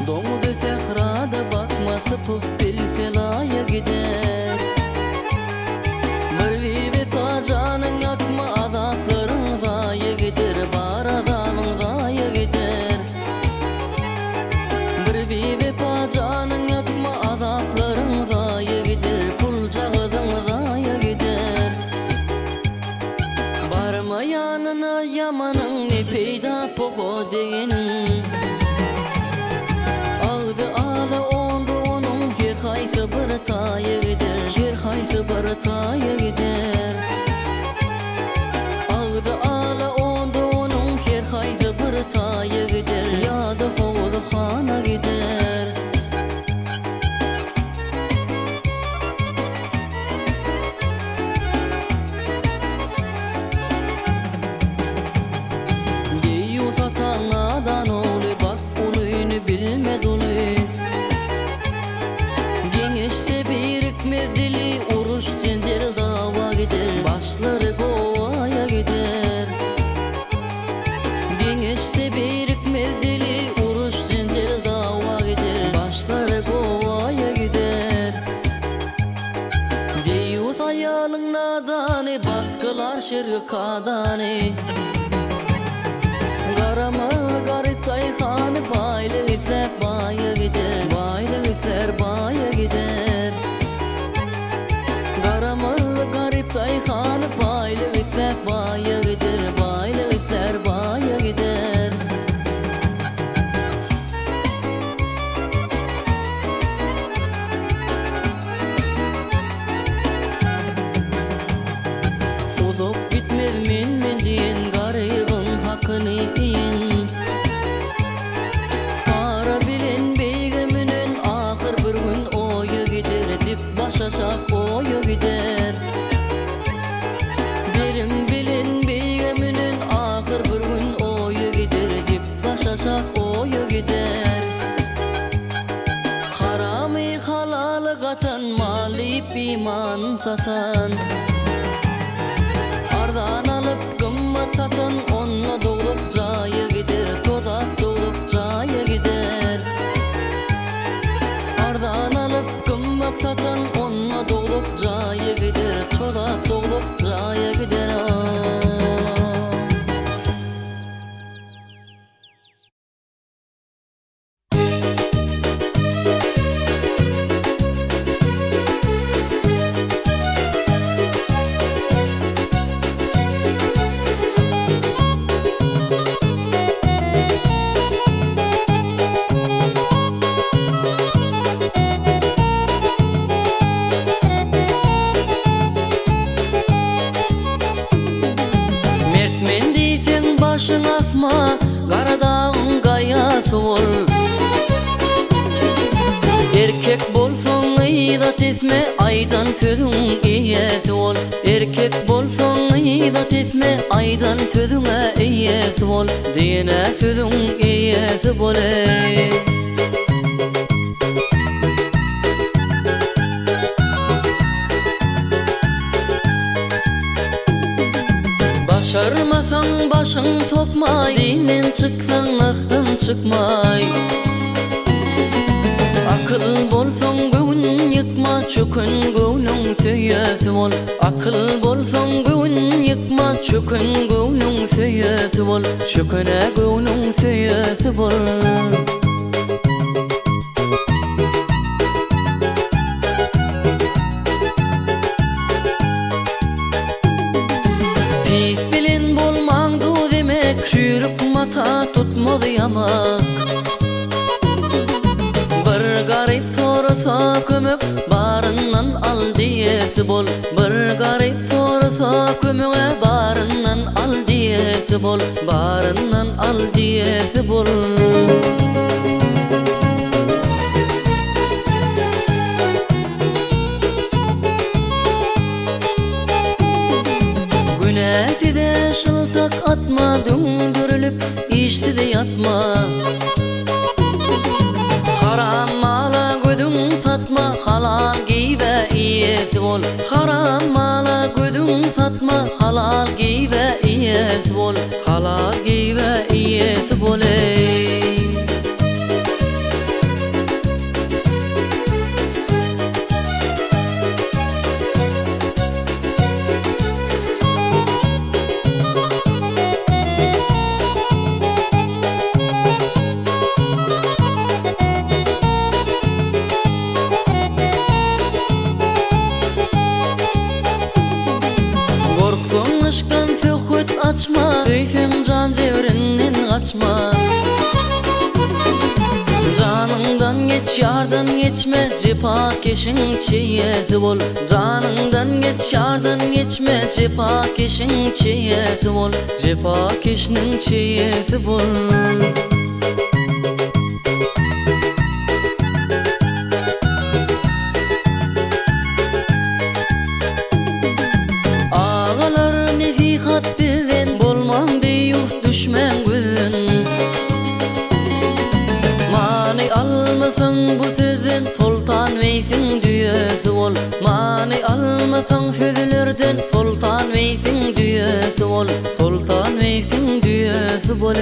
Domuzu sehrada bakması pupil felaya gider. Bir vivi pacanın yakma azapların zaya gider. Bar azabın zaya gider. Bir vivi pacanın yakma azapların zaya gider. Pul cağızın zaya gider. Barma yanına yamanın ne peyda poğu degenin. Hayse bir taya gider, her hayse bir taya gider. Ağzı ala onda onun her hayse bir taya gider. Ya da hovlu xana gider. Deyu satanadan oğlu bak uluyunu bilmez ulu. İşte birikmedili uruş cencel dava gider. Başları kovaya gider. Gençte birikmedili uruş cencel dava gider. Başları kovaya gider. Deyus ayalın nadani baskılar şirkadani. Garama garip tayhanı baylı ise baya gider. Baylı ise baya gider. Garamalı garip tayhanı baylı ise baya gider. Baylı ise baya gider. Uzup gitmez min diyen garibın hakkını yiyin. Para bilen beygiminin ahir bir gün oyu gider. Dip başaşak oyu gider. Birim bilen beygiminin ahir bir gün oyu gider. Dip başaşak oyu gider. Harami halalı katan mali iman satan. Ardan alıp gımmat satan onunla doğulup caya gider. Todak doğulup caya gider. Ardan alıp gımmat satan onunla doğulup caya gider. Todak doğulup caya gider. Başın asma, karadağın kayası ol. Erkek bolson idat etme, aydan sözün iyesi ol. Erkek bolson idat etme, aydan sözüne iyesi ol. Dine sözün iyesi bol. Başarmasan başın sokmay, dinen çıksan ıhtın çıkmay. Akıl bolson göğün yıkma, çökün göğünün söyesi ol. Akıl bolson göğün yıkma, çökün göğünün söyesi ol. Çöküne göğünün söyesi ol. Çürük mata tutmadı yamak. Bir garip sorsa kömük barından al diyesi bol. Bir garip sorsa kömüğe barından al diyesi bol. Barından al diyesi bol. Güneşi de şıltak atma, döndürülüp işti de yatma. bol. Haram mala gözün satma, halal giýbe iyesi bol. Halal giýbe iyesi bol ey. Açma, keyfin can cevrinden kaçma. Canından geç, yardan geçme, cefakeşin çeyeti bol. Canından geç, yardan geçme, cefakeşin çeyeti bol. Cefakeşinin çeyeti bol. Ağalar nefihat bilen, bolman deyus düşmen gözün. Mani almasan bu sözün, sultan veysin düyesi bol. Mani almasan sözlerden, sultan veysin düyesi bol. Sultan veysin düyesi bol.